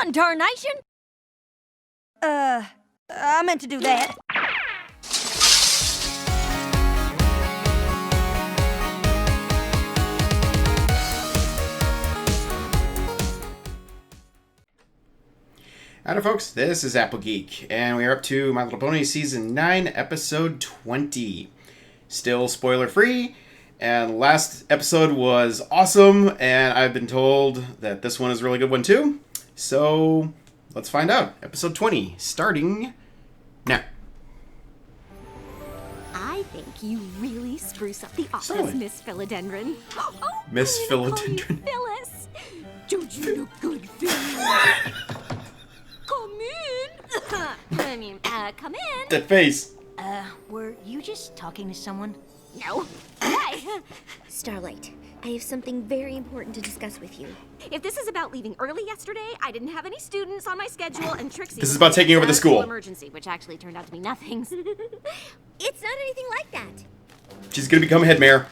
one, darnation! I meant to do that. Howdy folks, this is Apple Geek, and we are up to My Little Pony Season 9, Episode 20. Still spoiler free, and last episode was awesome, and I've been told that this one is a really good one too. So, let's find out. Episode 20, starting now. I think you really spruce up the office, Starlight. Miss Philodendron. Oh, Miss I'm gonna call you Philodendron. Phyllis. Don't you look good, Phyllis? Come in. Come in. That face. Were you just talking to someone? No. Hi. Starlight, I have something very important to discuss with you. If this is about leaving early yesterday, I didn't have any students on my schedule, and Trixie. This is was about taking over the a school. Emergency, which actually turned out to be nothing. It's not anything like that. She's gonna become head mare.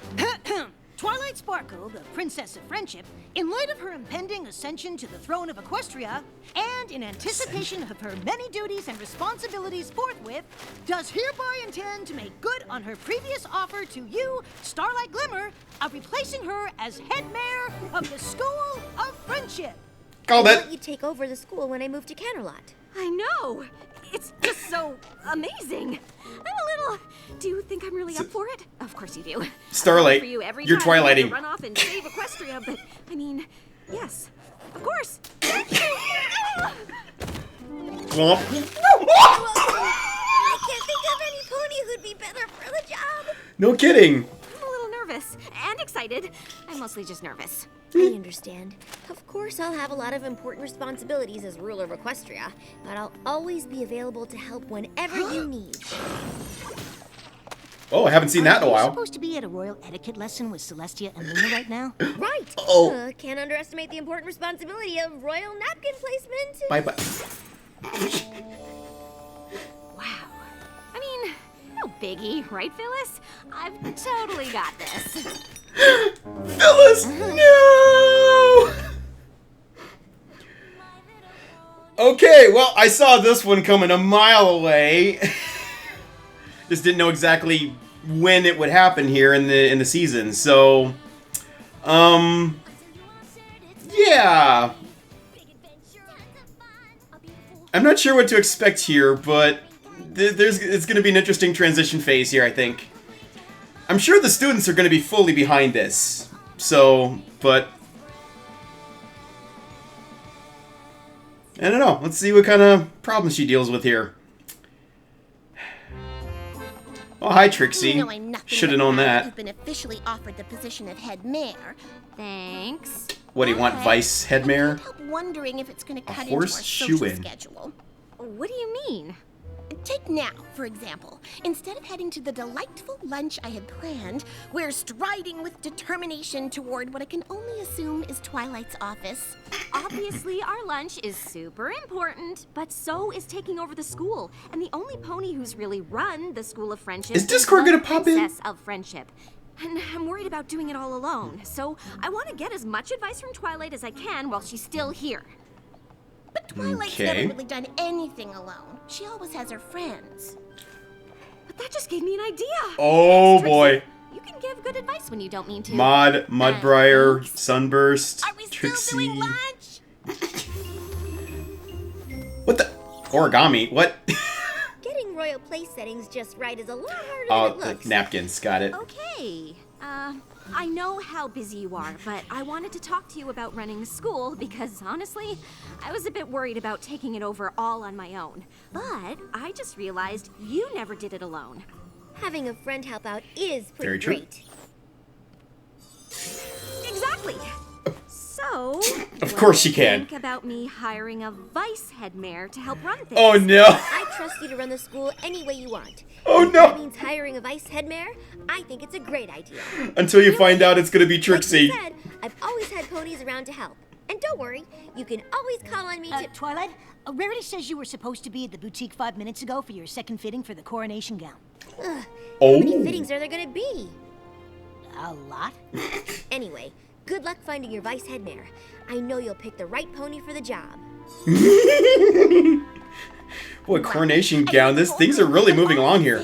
Twilight Sparkle, the Princess of Friendship, in light of her impending ascension to the throne of Equestria, and in anticipation of her many duties and responsibilities forthwith, does hereby intend to make good on her previous offer to you, Starlight Glimmer, of replacing her as head mare of the School of Friendship. Call I that. want you to take over the school when I move to Canterlot. I know. It's just so amazing. I'm a little. Do you think I'm really up for it? Of course you do. Starlight, For you every you're time you have to Twilighting. Run off and save Equestria, but I mean, yes, of course. Thank you. Womp. I can't think of any pony who'd be better for the job. No kidding. I'm a little nervous and excited. I'm mostly just nervous. I understand. Of course, I'll have a lot of important responsibilities as ruler of Equestria, but I'll always be available to help whenever you need. Oh, I haven't seen that in a Are you while. supposed to be at a royal etiquette lesson with Celestia and Luna right now? Right. Oh. Can't underestimate the important responsibility of royal napkin placement. Bye bye. Wow. I mean, no biggie, right, Phyllis? I've totally got this. Phyllis, no! Okay, well, I saw this one coming a mile away. Just didn't know exactly when it would happen here in the season. So, yeah. I'm not sure what to expect here, but it's going to be an interesting transition phase here, I think. I'm sure the students are going to be fully behind this. So, but I don't know. Let's see what kind of problems she deals with here. Oh, hi, Trixie. You know I'm nothing Should have but known glad that. You've been officially offered the position of head mare. Thanks. What do you want, But vice head I mare? can't help wondering if it's going to cut into our horse social shoe-in. schedule. What do you mean? Take now, for example. Instead of heading to the delightful lunch I had planned, we're striding with determination toward what I can only assume is Twilight's office. Obviously, our lunch is super important, but so is taking over the school. And the only pony who's really run the School of Friendship Is Discord the gonna pop in? Princess of Friendship. And I'm worried about doing it all alone. So I want to get as much advice from Twilight as I can while she's still here. But Twilight's Okay. never really done anything alone. She always has her friends. But that just gave me an idea. Oh, Thanks, boy. Trixie. You can give good advice when you don't mean to. Mudbriar, Sunburst, Are we still Trixie. doing lunch? What the? Origami? What? Getting royal place settings just right is a lot harder than it The looks. napkins. Got it. Okay. I know how busy you are, but I wanted to talk to you about running the school because, honestly, I was a bit worried about taking it over all on my own. But I just realized you never did it alone. Having a friend help out is pretty Very true. great. Exactly. So, Of course you can. Think about me hiring a vice head mare to help run things. Oh, no. I trust you to run the school any way you want. Oh, If that no. means hiring a vice head mare, I think it's a great idea. Until you find out it's going to be Like Trixie. you said, I've always had ponies around to help. And don't worry, you can always call on me to... Twilight, Rarity says you were supposed to be at the boutique 5 minutes ago for your second fitting for the coronation gown. Ugh, Oh. how many fittings are there gonna be? A lot? Anyway, good luck finding your vice head mare. I know you'll pick the right pony for the job. Boy, coronation gown. Things are really moving along here.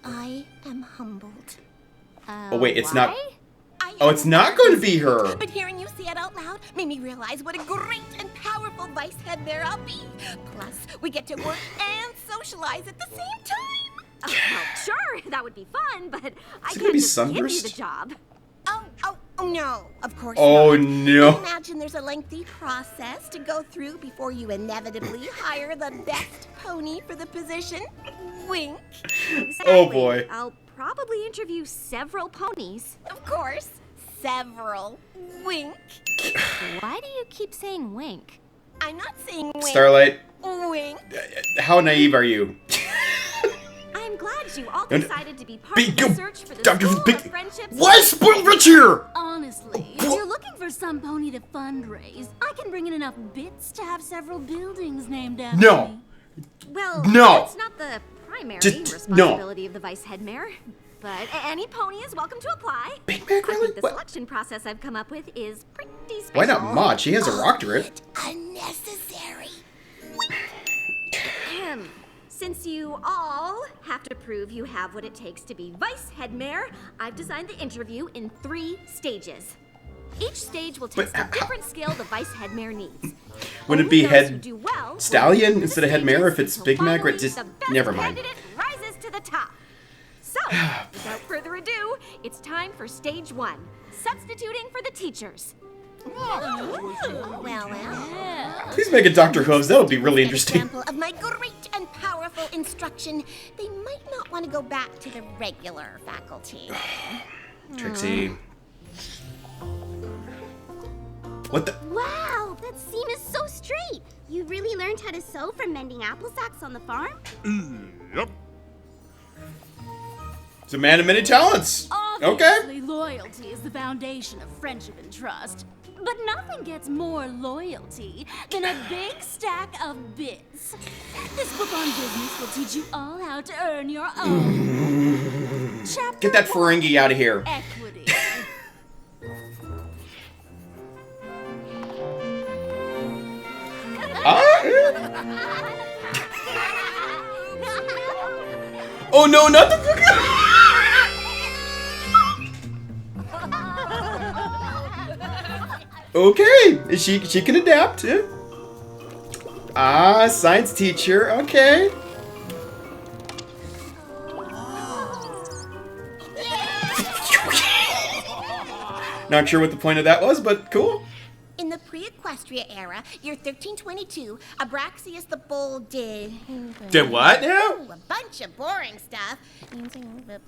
I am humbled. Oh wait, it's not. I Oh, it's not going to be her. But hearing you say it out loud made me realize what a great and powerful vice head mare I'll be. Plus, we get to work and socialize at the same time. Well, sure, that would be fun, but I it gonna can't be just give you Sunburst? the job. Oh no, of course Oh not. no. I imagine there's a lengthy process to go through before you inevitably hire the best pony for the position. Wink. Oh boy. I'll probably interview several ponies. Of course, several. Wink. Why do you keep saying wink? I'm not saying wink. Starlight, Wink. how naive are you? I'm glad you all And- decided to be part Big of the go- search for the Dr. School Big- of Friendships. Why spoil rich here? Honestly, if you're looking for some pony to fundraise, I can bring in enough bits to have several buildings named after No. me. Well, No. that's not the primary Just- responsibility of the vice head mare. But any pony is welcome to apply. Big Mac, I really? think the What? selection process I've come up with is pretty special. Why not Maud? She has a doctorate. Unnecessary. Ahem. Since you all have to prove you have what it takes to be vice head mare, I've designed the interview in 3 stages. Each stage will test a different skill the vice head mare needs. Would it Only be those head who do well will stallion move instead through of head the mare if stages it's Big until Mac? finally Just the best never mind. candidate rises to the top. So, without further ado, it's time for stage 1, substituting for the teachers. Well. Please make a Dr. Hooves. That would be really interesting. Example of my great and powerful instruction. They might not want to go back to the regular faculty. Trixie. What the? Wow, that seam is so straight. You really learned how to sew from mending apple sacks on the farm? Yep. It's a man of many talents. Okay. Obviously, loyalty is the foundation of friendship and trust. But nothing gets more loyalty than a big stack of bits. This book on business will teach you all how to earn your own. Chapter Get that 1, Ferengi out of here. Equity. Oh no, not the book. Okay, she can adapt. Yeah. Ah, science teacher. Okay. Not sure what the point of that was, but cool. In the pre-Equestria era, year 1322, Abraxius the Bull did what now? a bunch of boring stuff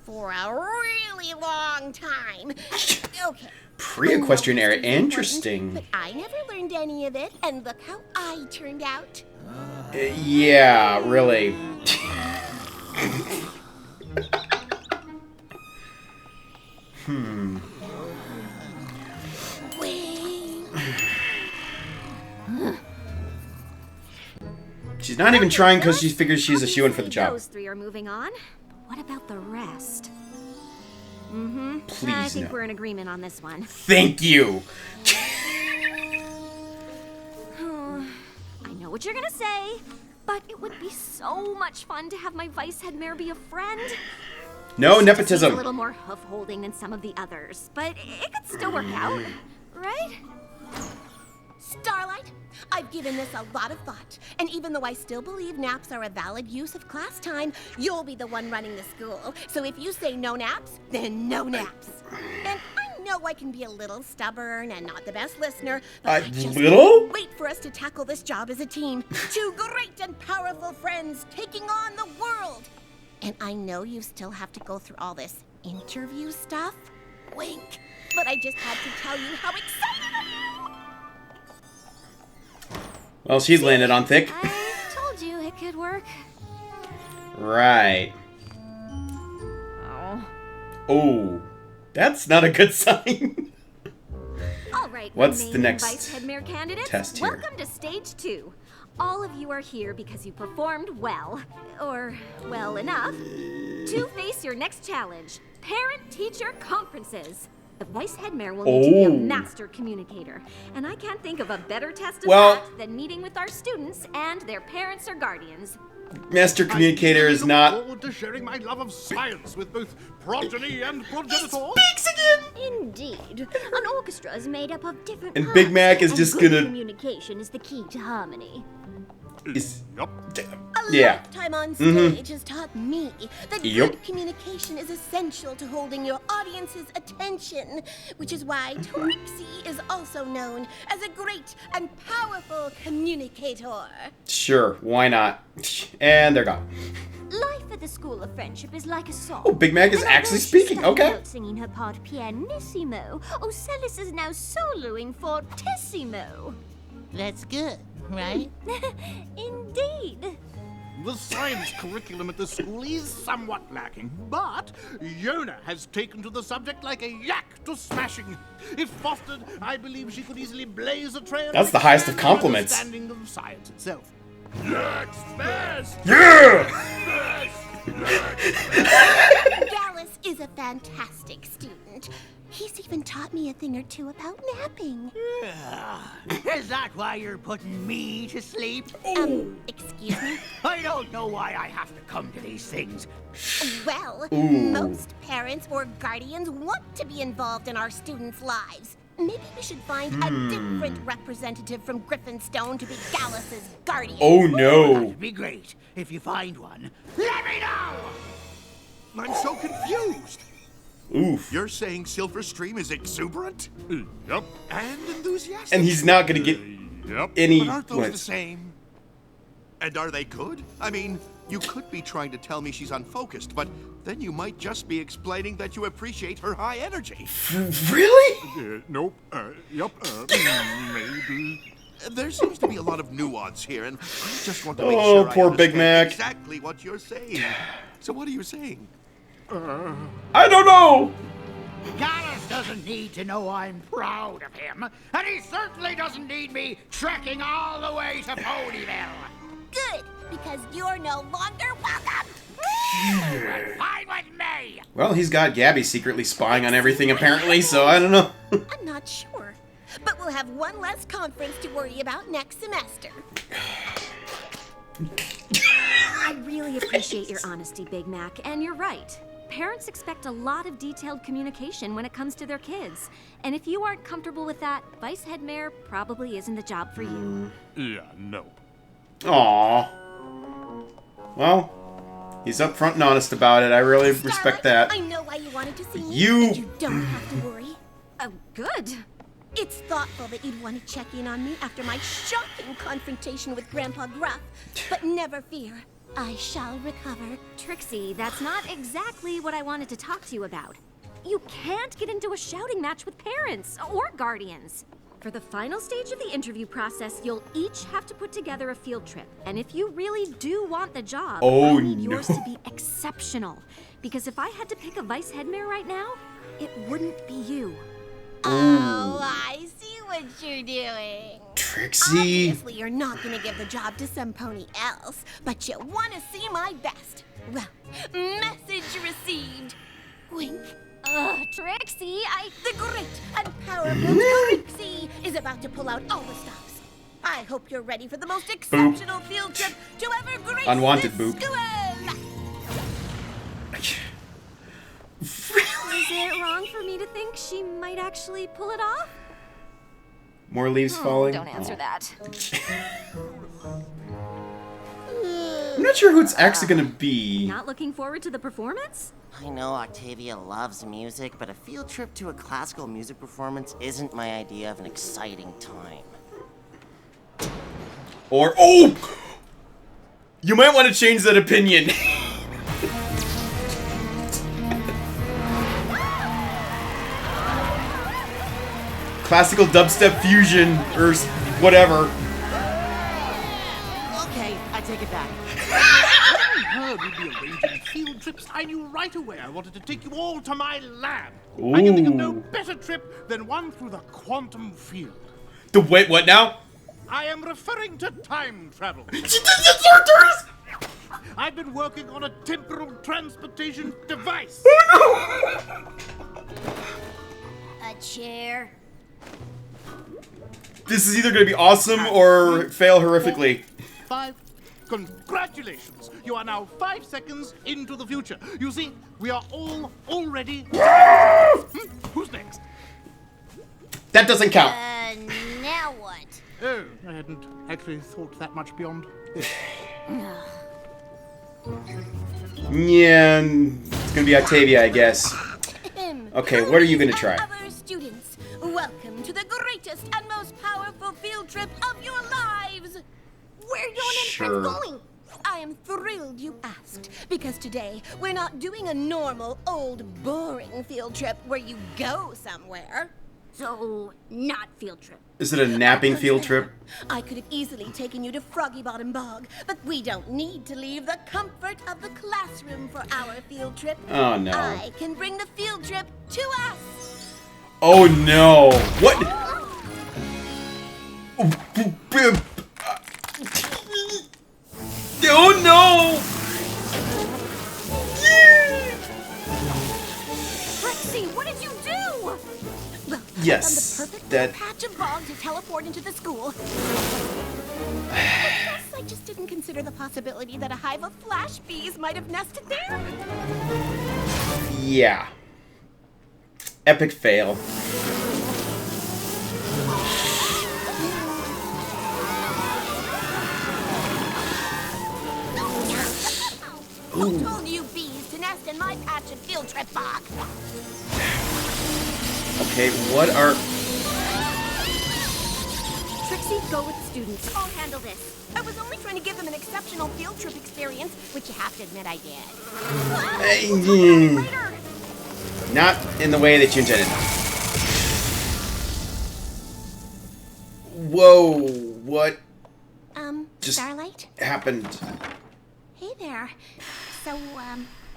for a really long time. Okay. Pre-equestrian era. History's important, Interesting. But I never learned any of it, and look how I turned out. Yeah, really. She's not even trying because she figures she's a shoo-in for the job. Those 3 are moving on. But what about the rest? I Please think no. we're in agreement on this one. Thank you. I know what you're gonna say, but it would be so much fun to have my vice head mare be a friend. No Just needs a nepotism. little more hoof holding than some of the others, but it could still work out, right? Starlight, I've given this a lot of thought, and even though I still believe naps are a valid use of class time, you'll be the one running the school. So if you say no naps, then no naps. And I know I can be a little stubborn and not the best listener, but just little? wait for us to tackle this job as a team. 2 great and powerful friends taking on the world. And I know you still have to go through all this interview stuff. Wink. But I just had to tell you how excited I am. Well, she's landed on thick. I told you it could work. Right. Oh. Oh, that's not a good sign. All right, What's the remaining next vice head mare candidates? test here? Welcome to stage 2. All of you are here because you performed well, or well enough, to face your next challenge: parent-teacher conferences. The vice head mare will need to be a Oh. master communicator. And I can't think of a better test of Well- that than meeting with our students and their parents or guardians. Master communicator is not. I look forward to sharing my love of science with both progeny and progenitor. Indeed. An orchestra is made up of different And parts, Big Mac is and just good gonna- communication is the key to harmony. Is, Yup. A yeah. lifetime on stage has taught me that Yup. good communication is essential to holding your audience's attention, which is why Trixie is also known as a great and powerful communicator. Sure, why not? And they're gone. Life at the School of Friendship is like a song. Oh, Big Mac is And although actually she speaking. started Okay. out singing her part pianissimo, Ocellus is now soloing fortissimo. That's good, right? Indeed. The science curriculum at the school is somewhat lacking, but Yona has taken to the subject like a yak to smashing. If fostered, I believe she could easily blaze a trail. That's the highest of compliments. Understanding of science itself. Yes, best. Yeah! Gallus is a fantastic student. He's even taught me a thing or two about napping. Is that why you're putting me to sleep? Excuse me? I don't know why I have to come to these things. Well, Ooh. most parents or guardians want to be involved in our students' lives. Maybe we should find a different representative from Griffinstone to be Gallus's guardian. Oh no. That'd be great. If you find one, let me know! I'm so confused. Oof. You're saying Silver Stream is exuberant Yup. and enthusiastic? And he's not gonna get Yup. any. But aren't those the wins. same? And are they good? I mean, you could be trying to tell me she's unfocused, but then you might just be explaining that you appreciate her high energy. Really? Nope. Yup. Maybe. There seems to be a lot of nuance here, and I just want to make Oh, sure poor I Big understand Mac. exactly what you're saying. So what are you saying? I don't know. Gallus doesn't need to know I'm proud of him, and he certainly doesn't need me trekking all the way to Ponyville. Good, because you're no longer welcome. Fine with me! Well, he's got Gabby secretly spying on everything apparently, so I don't know. I'm not sure, but we'll have one less conference to worry about next semester. I really appreciate your honesty, Big Mac, and you're right. Parents expect a lot of detailed communication when it comes to their kids. And if you aren't comfortable with that, Vice Head Mare probably isn't the job for you. Yeah, nope. Aww. Well, he's upfront and honest about it. I really respect that. I know why you wanted to see me. You- And you don't have to worry. Oh, good. It's thoughtful that you'd want to check in on me after my shocking confrontation with Grandpa Gruff. But never fear, I shall recover. Trixie, that's not exactly what I wanted to talk to you about. You can't get into a shouting match with parents or guardians. For the final stage of the interview process, you'll each have to put together a field trip. And if you really do want the job, Oh, I need yours no. to be exceptional. Because if I had to pick a vice head mare right now, it wouldn't be you. Oh, I see what you're doing. Trixie. Obviously, you're not going to give the job to some pony else, but you want to see my best. Well, message received. Wink. Trixie, The great and powerful Trixie is about to pull out all the stops. I hope you're ready for the most exceptional field trip to ever grace Unwanted this boop. school. is it wrong for me to think she might actually pull it off? More leaves falling. Don't answer Aw. that. I'm not sure who it's actually gonna be. Not looking forward to the performance? I know Octavia loves music, but a field trip to a classical music performance isn't my idea of an exciting time. Or oh, you might want to change that opinion. Classical dubstep fusion or whatever. Okay, I take it back. I heard we'd be arranging field trips. I knew right away I wanted to take you all to my lab. I can think of no Ooh. better trip than one through the quantum field. The wait, what now? I am referring to time travel. I've been working on a temporal transportation device. chair. This is either going to be awesome or fail horrifically. 5. Congratulations! You are now 5 seconds into the future. You see, we are all already... Who's next? That doesn't count. Now what? Oh, I hadn't actually thought that much beyond this. Yeah, it's going to be Octavia, I guess. Okay, what are you going to try? Other students, welcome to the greatest and most powerful field trip of your lives. Where are you and Sure. friends going? I am thrilled you asked, because today we're not doing a normal, old, boring field trip where you go somewhere. So, not field trip. Is it a napping field trip? I could have easily taken you to Froggy Bottom Bog, but we don't need to leave the comfort of the classroom for our field trip. Oh, no. I can bring the field trip to us. Oh, no. What? Oh, no. Trixie, what did you do? Well, Yes, I found the perfect that- patch of bog to teleport into the school. I guess I just didn't consider the possibility that a hive of flash bees might have nested there. Yeah. Epic fail. Who told you bees to nest in my patch of field trip bog? Okay, what are... Trixie, go with the students. I'll handle this. I was only trying to give them an exceptional field trip experience, which you have to admit I did. Not in the way that you intended. Whoa, what just Starlight? happened? Hey there. So,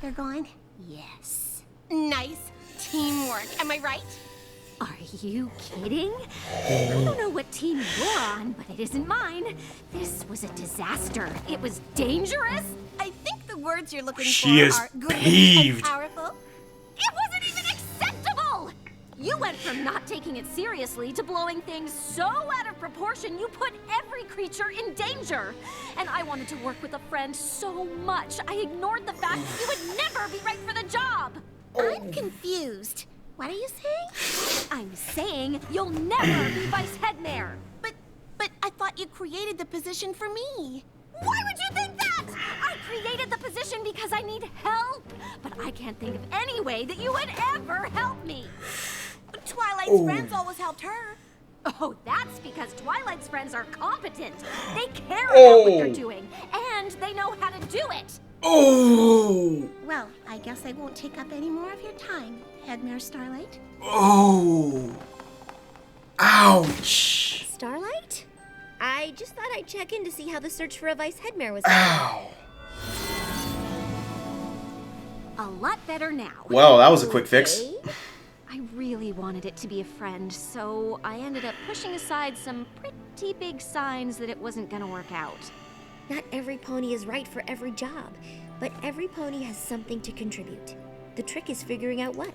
they're gone? Yes. Nice teamwork, am I right? Are you kidding? I don't know what team you're on, but it isn't mine. This was a disaster. It was dangerous. I think the words you're looking She for is are good peeved. and powerful. It wasn't even acceptable! You went from not taking it seriously to blowing things so out of proportion you put every creature in danger. And I wanted to work with a friend so much, I ignored the fact that you would never be right for the job. I'm confused. What are you saying? I'm saying you'll never be vice head mare. But I thought you created the position for me. Why would you think that? I created the position because I need help. But I can't think of any way that you would ever help me. Twilight's friends always helped her. Oh, that's because Twilight's friends are competent. They care about what they're doing, and they know how to do it. Oh! Well, I guess I won't take up any more of your time, Headmare Starlight. Oh! Ouch! Starlight? I just thought I'd check in to see how the search for a vice headmare was going. Ow! A lot better now. Well, that was a quick fix. Okay. I really wanted it to be a friend, so I ended up pushing aside some pretty big signs that it wasn't gonna work out. Not every pony is right for every job, but every pony has something to contribute. The trick is figuring out what.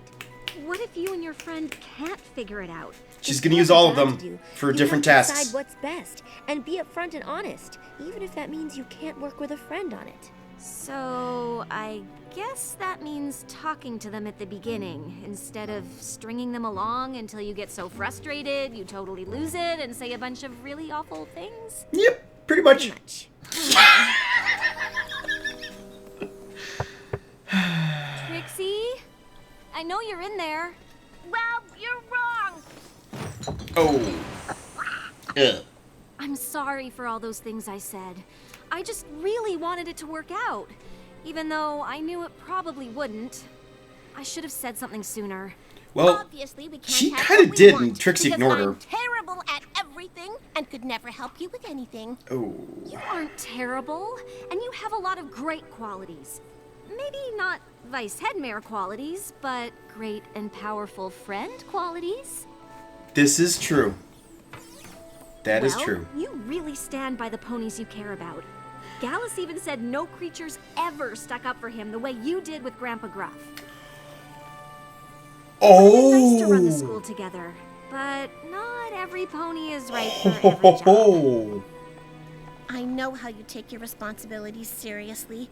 What if you and your friend can't figure it out? She's If gonna you use have a all of job them to do, for you different have to tasks. decide what's best and be upfront and honest, even if that means you can't work with a friend on it. So, I guess that means talking to them at the beginning, instead of stringing them along until you get so frustrated you totally lose it and say a bunch of really awful things? Yep, pretty much. Trixie? I know you're in there. Well, you're wrong. Oh. Ugh. I'm sorry for all those things I said. I just really wanted it to work out, even though I knew it probably wouldn't. I should have said something sooner. Well, Obviously, we can't she have kinda what we did, want, and Trixie because ignored her. I'm terrible at everything and could never help you with anything. Oh. You aren't terrible, and you have a lot of great qualities. Maybe not vice headmare qualities, but great and powerful friend qualities. This is true. That is Well, true. You really stand by the ponies you care about. Gallus even said no creatures ever stuck up for him the way you did with Grandpa Gruff. It's nice to run the Oh. school together, but not every pony is right for every job. I know how you take your responsibilities seriously,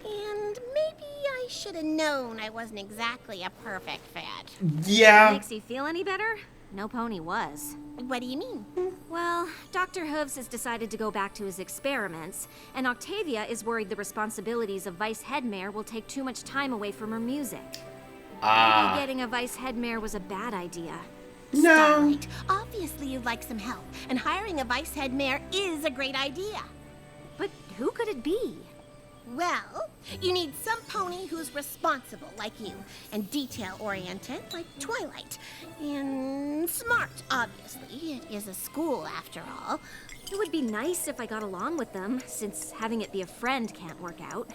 and maybe I should have known I wasn't exactly a perfect fit. Yeah. Makes you feel any better? No pony was. What do you mean? Well, Dr. Hooves has decided to go back to his experiments, and Octavia is worried the responsibilities of vice head mare will take too much time away from her music. Maybe getting a vice head mare was a bad idea. No. Starlight, obviously you'd like some help, and hiring a vice head mare is a great idea. But who could it be? Well, you need some pony who's responsible like you, and detail-oriented like Twilight, and smart, obviously. It is a school, after all. It would be nice if I got along with them, since having it be a friend can't work out.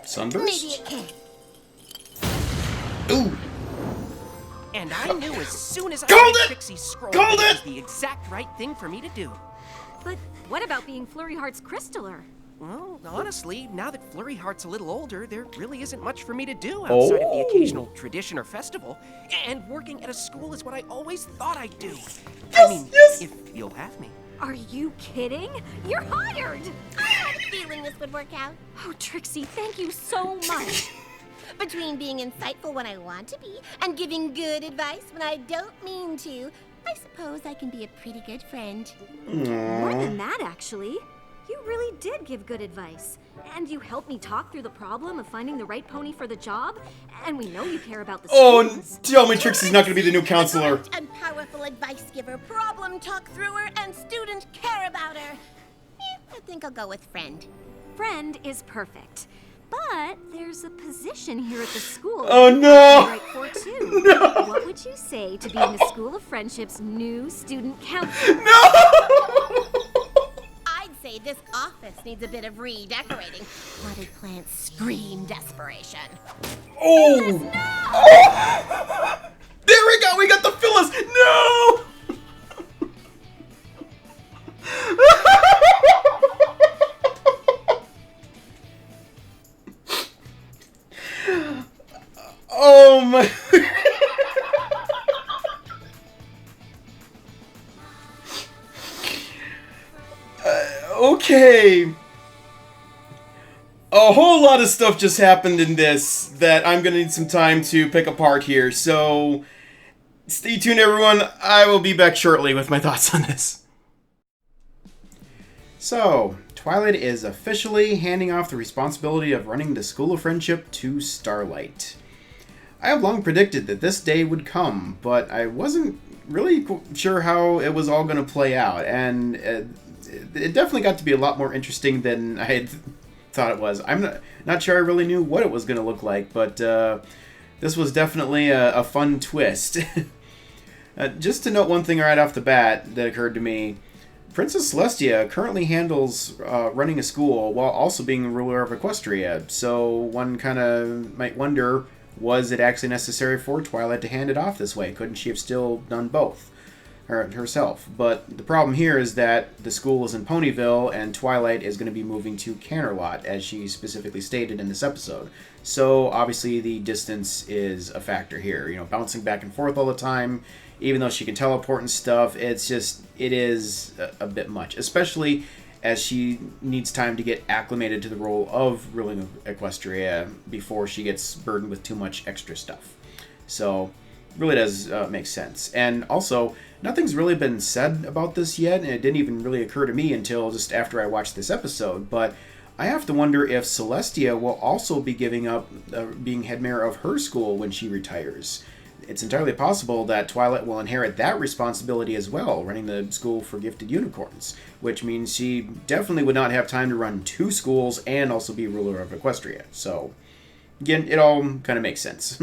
Sunburst? Maybe it can. Ooh. And I knew as soon as I Called read it! Trixie's scroll Called that it it! was the exact right thing for me to do. But what about being Flurry Heart's Crystaller? Well, honestly, now that Flurry Heart's a little older, there really isn't much for me to do outside of the occasional tradition or festival. And working at a school is what I always thought I'd do. I mean, if you'll have me. Are you kidding? You're hired! I had a feeling this would work out. Oh, Trixie, thank you so much. Between being insightful when I want to be and giving good advice when I don't mean to, I suppose I can be a pretty good friend. More than that, actually. You really did give good advice. And you helped me talk through the problem of finding the right pony for the job. And we know you care about the students. Tell me Trixie's not going to be the new counselor. And powerful advice giver, problem talk througher, and student care about her. I think I'll go with friend. Friend is perfect. But there's a position here at the school. Oh, no! Right for too. No! What would you say to being the School of Friendship's new student counselor? No! I'd say this office needs a bit of redecorating. Potted plants scream desperation. Oh! Oh! There we go! We got the Phyllis! No! Oh my... Okay. A whole lot of stuff just happened in this that I'm gonna need some time to pick apart here, so stay tuned everyone, I will be back shortly with my thoughts on this. So, Twilight is officially handing off the responsibility of running the School of Friendship to Starlight. I have long predicted that this day would come, but I wasn't really sure how it was all going to play out, and it definitely got to be a lot more interesting than I had thought it was. I'm not sure I really knew what it was going to look like, but this was definitely a fun twist. Just to note one thing right off the bat that occurred to me, Princess Celestia currently handles running a school while also being the ruler of Equestria, so one kind of might wonder, was it actually necessary for Twilight to hand it off this way? Couldn't she have still done both herself? But the problem here is that the school is in Ponyville, and Twilight is going to be moving to Canterlot, as she specifically stated in this episode. So obviously the distance is a factor here. You know, bouncing back and forth all the time, even though she can teleport and stuff, it is a bit much, especially as she needs time to get acclimated to the role of ruling Equestria before she gets burdened with too much extra stuff. So, really does make sense. And also, nothing's really been said about this yet, and it didn't even really occur to me until just after I watched this episode, but I have to wonder if Celestia will also be giving up being head mare of her school when she retires. It's entirely possible that Twilight will inherit that responsibility as well, running the school for gifted unicorns, which means she definitely would not have time to run two schools and also be ruler of Equestria. So, again, it all kind of makes sense.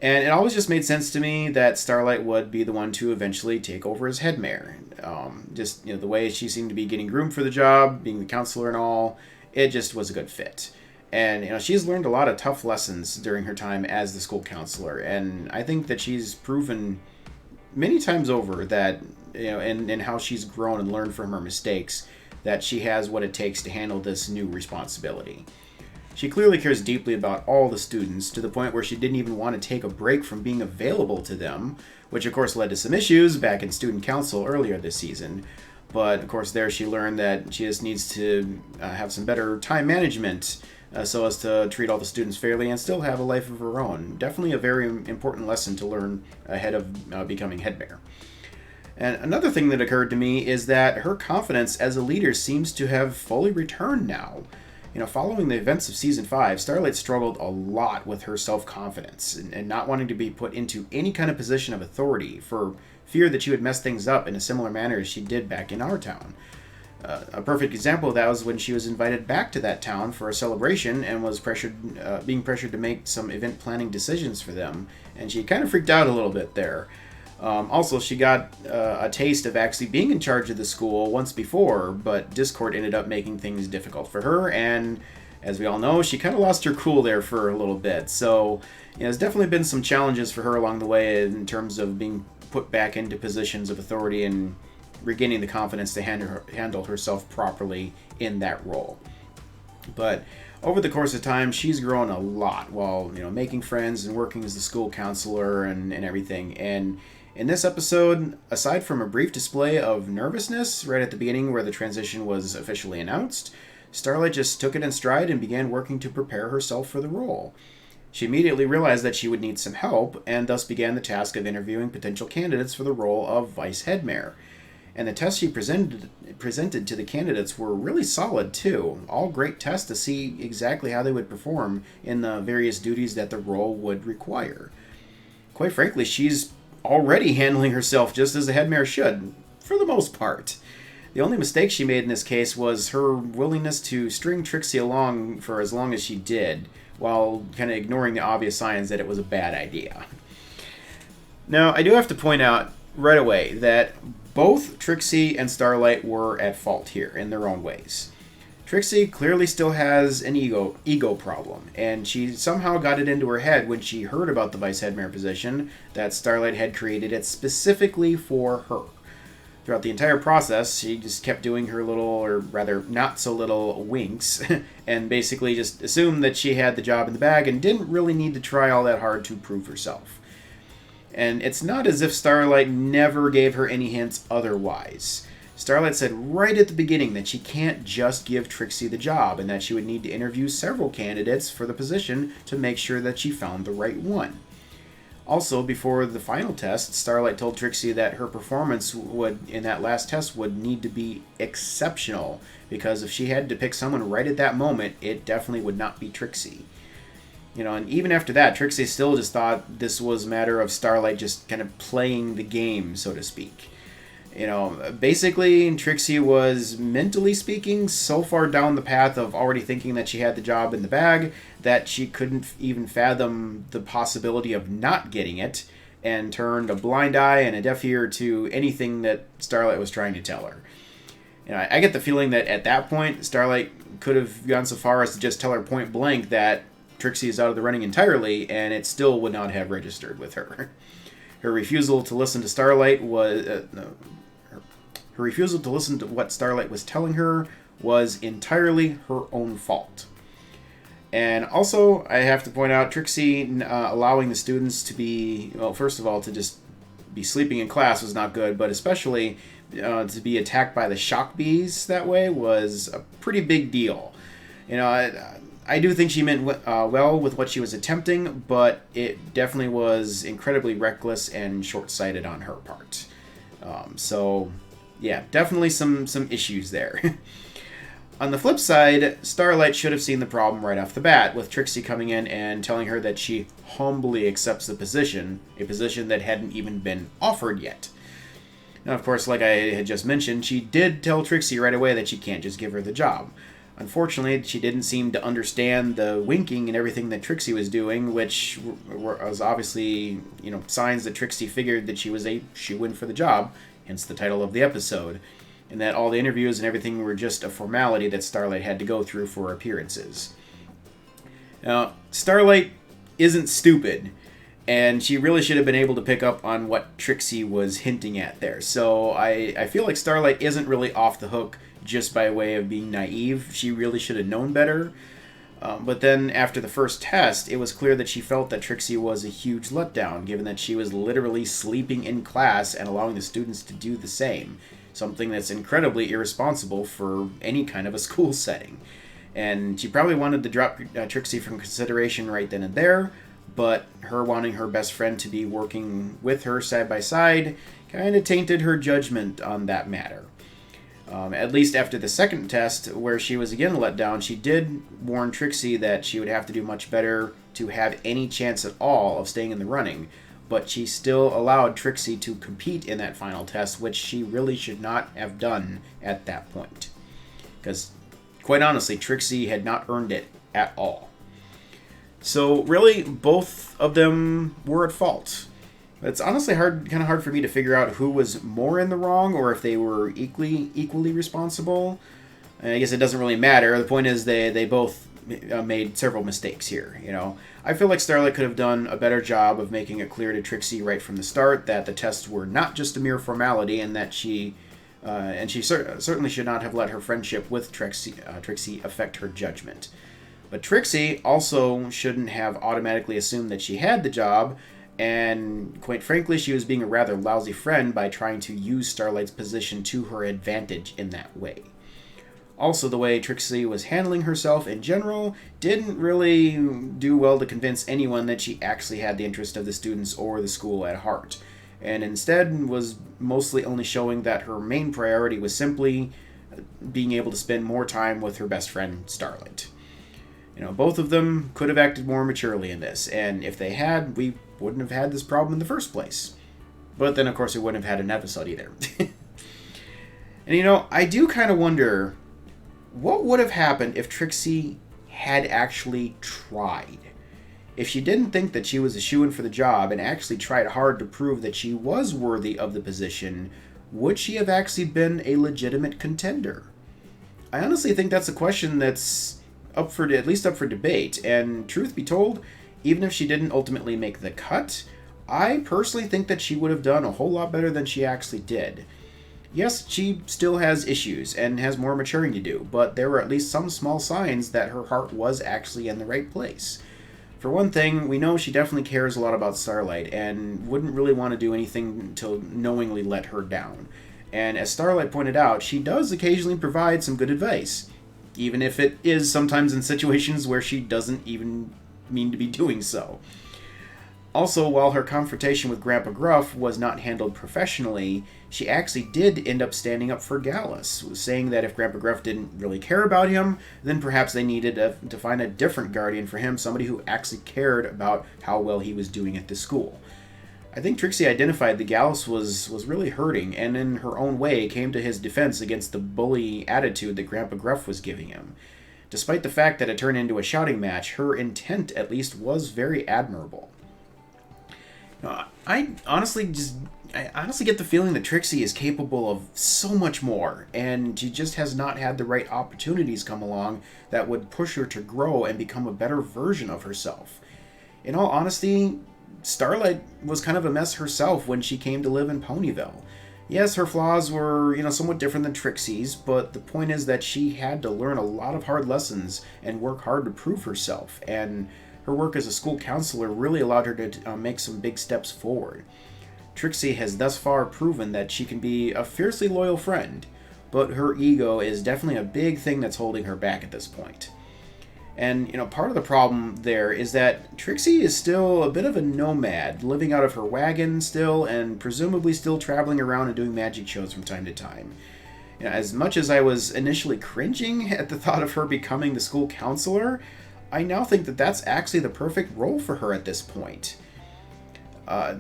And it always just made sense to me that Starlight would be the one to eventually take over as head mare. Just, you know, the way she seemed to be getting groomed for the job, being the counselor and all, it just was a good fit. And, you know, she's learned a lot of tough lessons during her time as the school counselor. And I think that she's proven many times over that, you know, and how she's grown and learned from her mistakes, that she has what it takes to handle this new responsibility. She clearly cares deeply about all the students, to the point where she didn't even want to take a break from being available to them, which of course led to some issues back in student council earlier this season. But of course there she learned that she just needs to have some better time management so as to treat all the students fairly and still have a life of her own. Definitely a very important lesson to learn ahead of becoming head mare. And another thing that occurred to me is that her confidence as a leader seems to have fully returned now. Following the events of Season 5, Starlight struggled a lot with her self-confidence and not wanting to be put into any kind of position of authority for fear that she would mess things up in a similar manner as she did back in our town. A perfect example of that was when she was invited back to that town for a celebration and was being pressured to make some event planning decisions for them, and she kind of freaked out a little bit there. Also, she got a taste of actually being in charge of the school once before, but Discord ended up making things difficult for her, and as we all know, she kind of lost her cool there for a little bit. So, there's definitely been some challenges for her along the way in terms of being put back into positions of authority and regaining the confidence to handle herself properly in that role. But over the course of time, she's grown a lot while making friends and working as the school counselor and everything. And in this episode, aside from a brief display of nervousness right at the beginning where the transition was officially announced, Starlight just took it in stride and began working to prepare herself for the role. She immediately realized that she would need some help, and thus began the task of interviewing potential candidates for the role of vice head mare. And the tests she presented to the candidates were really solid too. All great tests to see exactly how they would perform in the various duties that the role would require. Quite frankly, she's already handling herself just as a head mare should, for the most part. The only mistake she made in this case was her willingness to string Trixie along for as long as she did, while kind of ignoring the obvious signs that it was a bad idea. Now, I do have to point out right away that both Trixie and Starlight were at fault here in their own ways. Trixie clearly still has an ego problem, and she somehow got it into her head when she heard about the vice head mare position that Starlight had created it specifically for her. Throughout the entire process, she just kept doing her little, or rather not so little, winks, and basically just assumed that she had the job in the bag and didn't really need to try all that hard to prove herself. And it's not as if Starlight never gave her any hints otherwise. Starlight said right at the beginning that she can't just give Trixie the job, and that she would need to interview several candidates for the position to make sure that she found the right one. Also, before the final test, Starlight told Trixie that her performance in that last test would need to be exceptional, because if she had to pick someone right at that moment, it definitely would not be Trixie. And even after that, Trixie still just thought this was a matter of Starlight just kind of playing the game, so to speak. Basically, Trixie was, mentally speaking, so far down the path of already thinking that she had the job in the bag that she couldn't even fathom the possibility of not getting it, and turned a blind eye and a deaf ear to anything that Starlight was trying to tell her. I get the feeling that at that point, Starlight could have gone so far as to just tell her point blank that Trixie is out of the running entirely, and it still would not have registered with her. Her refusal to listen to Starlight was... Her refusal to listen to what Starlight was telling her was entirely her own fault. And also, I have to point out, Trixie allowing the students to be... Well, first of all, to just be sleeping in class was not good, but especially to be attacked by the shock bees that way was a pretty big deal. I do think she meant well with what she was attempting, but it definitely was incredibly reckless and short-sighted on her part. So, yeah, definitely some issues there. On the flip side, Starlight should have seen the problem right off the bat, with Trixie coming in and telling her that she humbly accepts the position, a position that hadn't even been offered yet. Now, of course, like I had just mentioned, she did tell Trixie right away that she can't just give her the job. Unfortunately, she didn't seem to understand the winking and everything that Trixie was doing, which was obviously, signs that Trixie figured that she was a shoo-in for the job, hence the title of the episode, and that all the interviews and everything were just a formality that Starlight had to go through for appearances. Now, Starlight isn't stupid, and she really should have been able to pick up on what Trixie was hinting at there, so I feel like Starlight isn't really off the hook just by way of being naive. She really should have known better. But then after the first test, it was clear that she felt that Trixie was a huge letdown, given that she was literally sleeping in class and allowing the students to do the same. Something that's incredibly irresponsible for any kind of a school setting. And she probably wanted to drop Trixie from consideration right then and there, but her wanting her best friend to be working with her side by side kind of tainted her judgment on that matter. At least after the second test, where she was again let down, she did warn Trixie that she would have to do much better to have any chance at all of staying in the running, but she still allowed Trixie to compete in that final test, which she really should not have done at that point. Because, quite honestly, Trixie had not earned it at all. So, really, both of them were at fault. It's honestly kind of hard for me to figure out who was more in the wrong or if they were equally responsible. I guess it doesn't really matter. The point is they both made several mistakes here, you know. I feel like Starlight could have done a better job of making it clear to Trixie right from the start that the tests were not just a mere formality and that she certainly should not have let her friendship with Trixie affect her judgment. But Trixie also shouldn't have automatically assumed that she had the job, and quite frankly, she was being a rather lousy friend by trying to use Starlight's position to her advantage in that way. Also, the way Trixie was handling herself in general didn't really do well to convince anyone that she actually had the interest of the students or the school at heart, and instead was mostly only showing that her main priority was simply being able to spend more time with her best friend, Starlight. You know, both of them could have acted more maturely in this, and if they had, we wouldn't have had this problem in the first place. But then, of course, we wouldn't have had an episode either. And, you know, I do kind of wonder what would have happened if Trixie had actually tried. If she didn't think that she was a shoo-in for the job and actually tried hard to prove that she was worthy of the position, would she have actually been a legitimate contender? I honestly think that's a question that's at least up for debate, and truth be told, even if she didn't ultimately make the cut, I personally think that she would have done a whole lot better than she actually did. Yes, she still has issues and has more maturing to do, but there were at least some small signs that her heart was actually in the right place. For one thing, we know she definitely cares a lot about Starlight and wouldn't really want to do anything to knowingly let her down. And as Starlight pointed out, she does occasionally provide some good advice, even if it is sometimes in situations where she doesn't even mean to be doing so. Also, while her confrontation with Grandpa Gruff was not handled professionally, she actually did end up standing up for Gallus, saying that if Grandpa Gruff didn't really care about him, then perhaps they needed to find a different guardian for him, somebody who actually cared about how well he was doing at the school. I think Trixie identified that Gallus was really hurting, and in her own way came to his defense against the bully attitude that Grandpa Gruff was giving him. Despite the fact that it turned into a shouting match, her intent at least was very admirable. I honestly get the feeling that Trixie is capable of so much more, and she just has not had the right opportunities come along that would push her to grow and become a better version of herself. In all honesty, Starlight was kind of a mess herself when she came to live in Ponyville. Yes, her flaws were, somewhat different than Trixie's, but the point is that she had to learn a lot of hard lessons and work hard to prove herself, and her work as a school counselor really allowed her to make some big steps forward. Trixie has thus far proven that she can be a fiercely loyal friend, but her ego is definitely a big thing that's holding her back at this point. And, part of the problem there is that Trixie is still a bit of a nomad, living out of her wagon still, and presumably still traveling around and doing magic shows from time to time. As much as I was initially cringing at the thought of her becoming the school counselor, I now think that that's actually the perfect role for her at this point.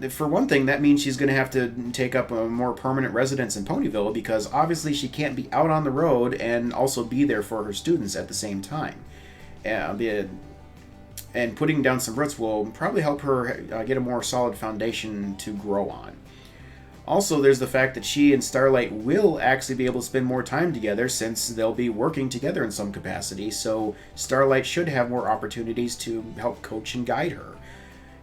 For one thing, that means she's going to have to take up a more permanent residence in Ponyville, because obviously she can't be out on the road and also be there for her students at the same time. And putting down some roots will probably help her get a more solid foundation to grow on. Also, there's the fact that she and Starlight will actually be able to spend more time together since they'll be working together in some capacity, so Starlight should have more opportunities to help coach and guide her.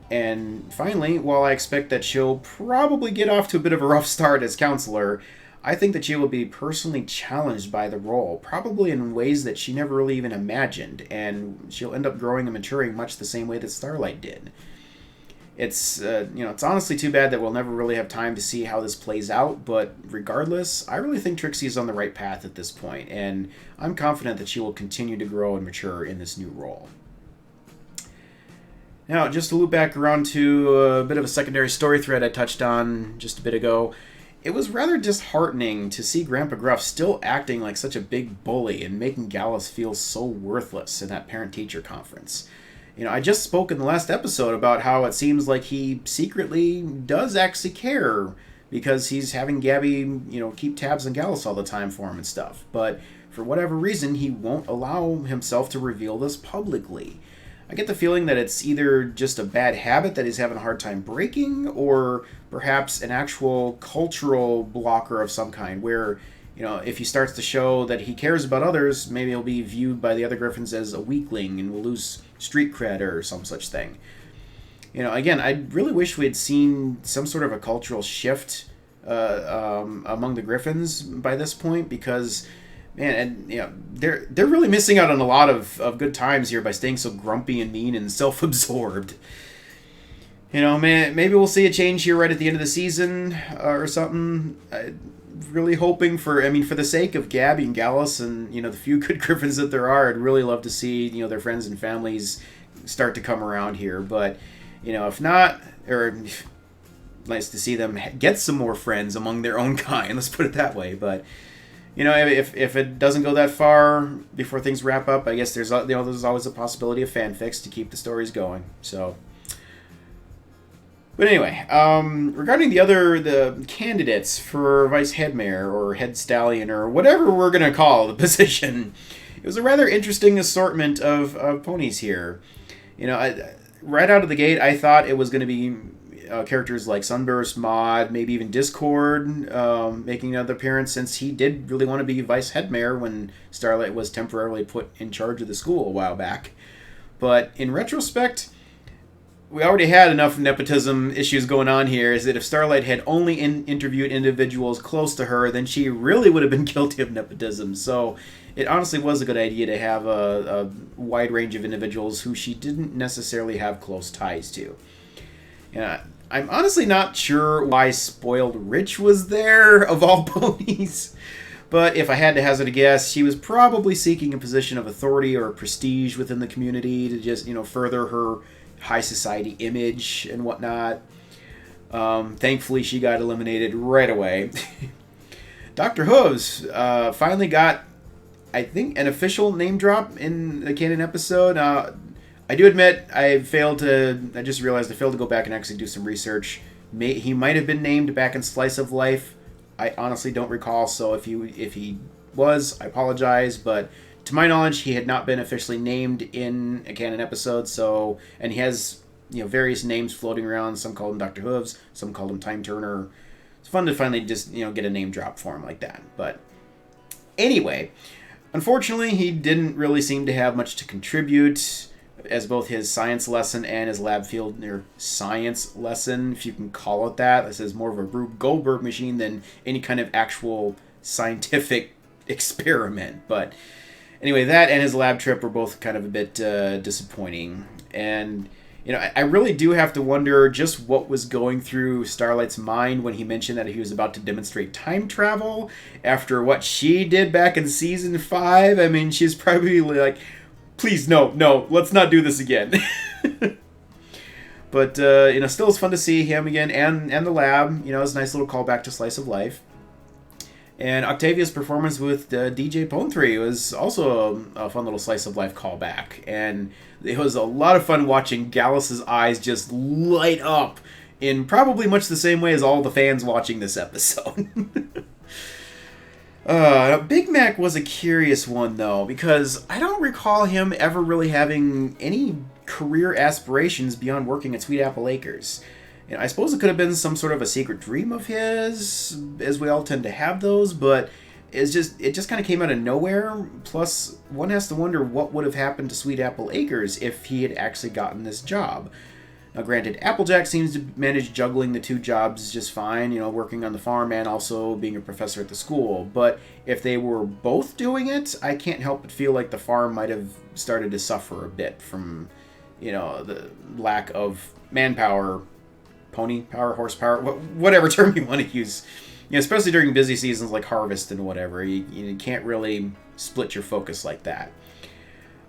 And finally, while I expect that she'll probably get off to a bit of a rough start as counselor, I think that she will be personally challenged by the role, probably in ways that she never really even imagined, and she'll end up growing and maturing much the same way that Starlight did. It's it's honestly too bad that we'll never really have time to see how this plays out, but regardless, I really think Trixie is on the right path at this point, and I'm confident that she will continue to grow and mature in this new role. Now, just to loop back around to a bit of a secondary story thread I touched on just a bit ago, it was rather disheartening to see Grandpa Gruff still acting like such a big bully and making Gallus feel so worthless in that parent-teacher conference. I just spoke in the last episode about how it seems like he secretly does actually care because he's having Gabby, keep tabs on Gallus all the time for him and stuff. But for whatever reason, he won't allow himself to reveal this publicly. I get the feeling that it's either just a bad habit that he's having a hard time breaking, or perhaps an actual cultural blocker of some kind where, if he starts to show that he cares about others, maybe he'll be viewed by the other Griffins as a weakling and will lose street cred or some such thing. Again, I really wish we had seen some sort of a cultural shift among the Griffins by this point, because, man, they're really missing out on a lot of good times here by staying so grumpy and mean and self-absorbed. Maybe we'll see a change here right at the end of the season or something. Really hoping for the sake of Gabby and Gallus and, the few good Griffins that there are, I'd really love to see, their friends and families start to come around here. But, if not, or nice to see them get some more friends among their own kind, let's put it that way. But, if it doesn't go that far before things wrap up, I guess there's always a possibility of fanfics to keep the stories going. So, but anyway, regarding the candidates for Vice Head Mare or Head Stallion or whatever we're going to call the position, it was a rather interesting assortment of ponies here. Right out of the gate, I thought it was going to be characters like Sunburst, Maud, maybe even Discord making another appearance, since he did really want to be Vice Head Mare when Starlight was temporarily put in charge of the school a while back. But in retrospect, we already had enough nepotism issues going on here, is that if Starlight had only interviewed individuals close to her, then she really would have been guilty of nepotism. So it honestly was a good idea to have a wide range of individuals who she didn't necessarily have close ties to. I'm honestly not sure why Spoiled Rich was there, of all ponies. But if I had to hazard a guess, she was probably seeking a position of authority or prestige within the community to just, further her high society image and whatnot. Thankfully, she got eliminated right away. Dr. Hooves finally got, I think, an official name drop in the canon episode. I do admit I just realized I failed to go back and actually do some research. He might have been named back in Slice of Life. I honestly don't recall, so if he was, I apologize, but to my knowledge, he had not been officially named in a canon episode, and he has, various names floating around. Some called him Dr. Hooves, some called him Time Turner. It's fun to finally just, get a name drop for him like that. But anyway, unfortunately, he didn't really seem to have much to contribute, as both his science lesson and his lab field science lesson, if you can call it that. This is more of a Rube Goldberg machine than any kind of actual scientific experiment. But anyway, that and his lab trip were both kind of a bit disappointing. And, I really do have to wonder just what was going through Starlight's mind when he mentioned that he was about to demonstrate time travel after what she did back in Season 5. She's probably like, please, no, let's not do this again. But, still it's fun to see him again and the lab. It's a nice little callback to Slice of Life. And Octavia's performance with DJ Pone 3 was also a fun little Slice of Life callback. And it was a lot of fun watching Gallus's eyes just light up in probably much the same way as all the fans watching this episode. Big Mac was a curious one, though, because I don't recall him ever really having any career aspirations beyond working at Sweet Apple Acres. I suppose it could have been some sort of a secret dream of his, as we all tend to have those, but it just kind of came out of nowhere. Plus, one has to wonder what would have happened to Sweet Apple Acres if he had actually gotten this job. Now, granted, Applejack seems to manage juggling the two jobs just fine, you know, working on the farm and also being a professor at the school. But if they were both doing it, I can't help but feel like the farm might have started to suffer a bit from, you know, the lack of manpower, pony power, horsepower, whatever term you want to use. You know, especially during busy seasons like harvest and whatever, you can't really split your focus like that.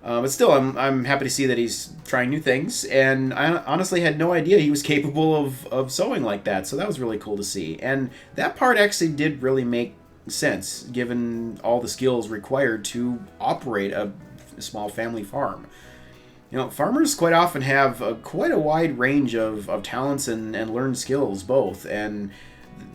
But still, I'm happy to see that he's trying new things, and I honestly had no idea he was capable of sewing like that, so that was really cool to see. And that part actually did really make sense, given all the skills required to operate a small family farm. You know, farmers quite often have quite a wide range of talents and learned skills both, and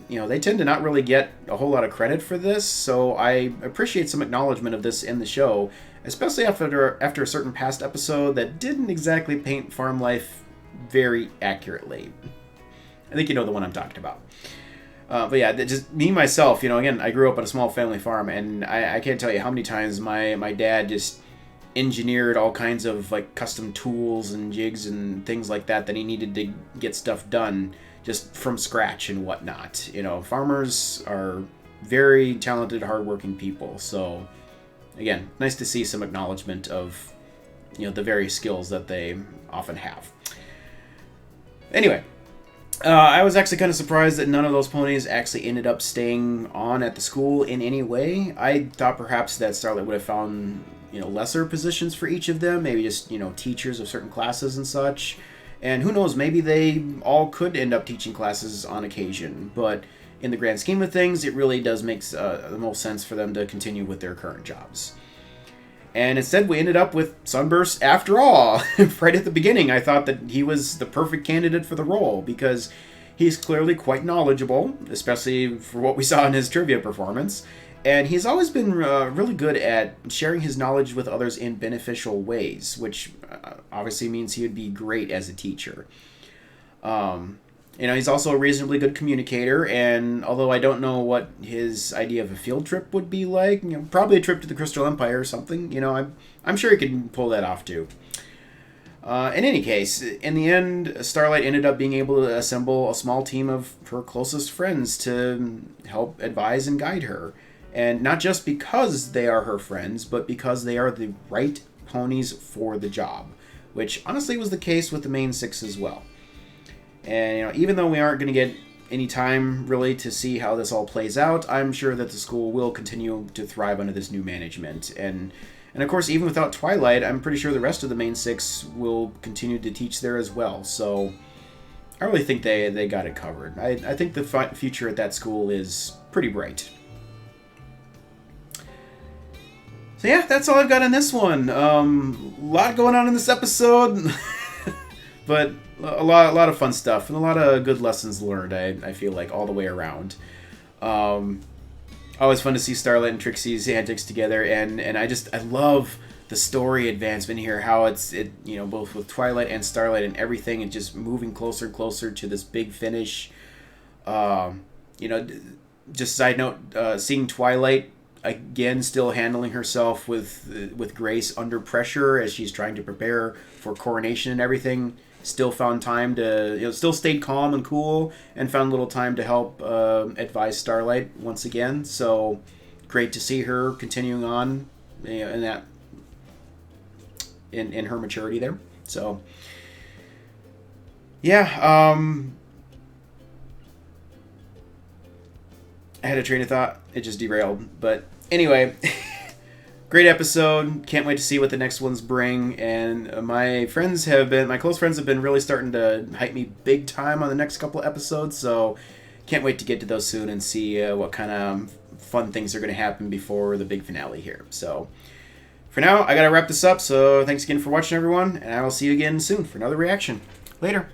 you know, they tend to not really get a whole lot of credit for this, so I appreciate some acknowledgement of this in the show, especially after a certain past episode that didn't exactly paint farm life very accurately. I think you know the one I'm talking about. But yeah, just me, myself, you know, again, I grew up on a small family farm, and I can't tell you how many times my dad just engineered all kinds of, like, custom tools and jigs and things like that he needed to get stuff done just from scratch and whatnot. You know, farmers are very talented, hardworking people. So, again, nice to see some acknowledgement of, you know, the various skills that they often have. Anyway, I was actually kind of surprised that none of those ponies actually ended up staying on at the school in any way. I thought perhaps that Starlight would have found, you know, lesser positions for each of them, maybe just, you know, teachers of certain classes and such. And who knows, maybe they all could end up teaching classes on occasion, but in the grand scheme of things, it really does make the most sense for them to continue with their current jobs. And instead, we ended up with Sunburst after all. Right at the beginning, I thought that he was the perfect candidate for the role, because he's clearly quite knowledgeable, especially for what we saw in his trivia performance. And he's always been really good at sharing his knowledge with others in beneficial ways, which obviously means he would be great as a teacher. You know, he's also a reasonably good communicator, and although I don't know what his idea of a field trip would be like, you know, probably a trip to the Crystal Empire or something, you know, I'm sure he can pull that off too. In any case, in the end, Starlight ended up being able to assemble a small team of her closest friends to help advise and guide her. And not just because they are her friends, but because they are the right ponies for the job, which honestly was the case with the main six as well. And, you know, even though we aren't going to get any time really to see how this all plays out, I'm sure that the school will continue to thrive under this new management. And of course, even without Twilight, I'm pretty sure the rest of the main six will continue to teach there as well. So I really think they got it covered. I think the future at that school is pretty bright. So yeah, that's all I've got on this one. A lot going on in this episode, but a lot of fun stuff and a lot of good lessons learned. I feel like all the way around. Always fun to see Starlight and Trixie's antics together, and I love the story advancement here. How it you know, both with Twilight and Starlight and everything, and just moving closer and closer to this big finish. You know, just side note, seeing Twilight again still handling herself with grace under pressure as she's trying to prepare for coronation and everything, still found time to, you know, still stayed calm and cool and found a little time to help advise Starlight once again. So great to see her continuing on, you know, in her maturity there. So yeah, I had a train of thought, it just derailed, but anyway, great episode. Can't wait to see what the next ones bring. And my close friends have been really starting to hype me big time on the next couple episodes. So can't wait to get to those soon and see what kind of fun things are going to happen before the big finale here. So for now, I got to wrap this up. So thanks again for watching, everyone. And I will see you again soon for another reaction. Later.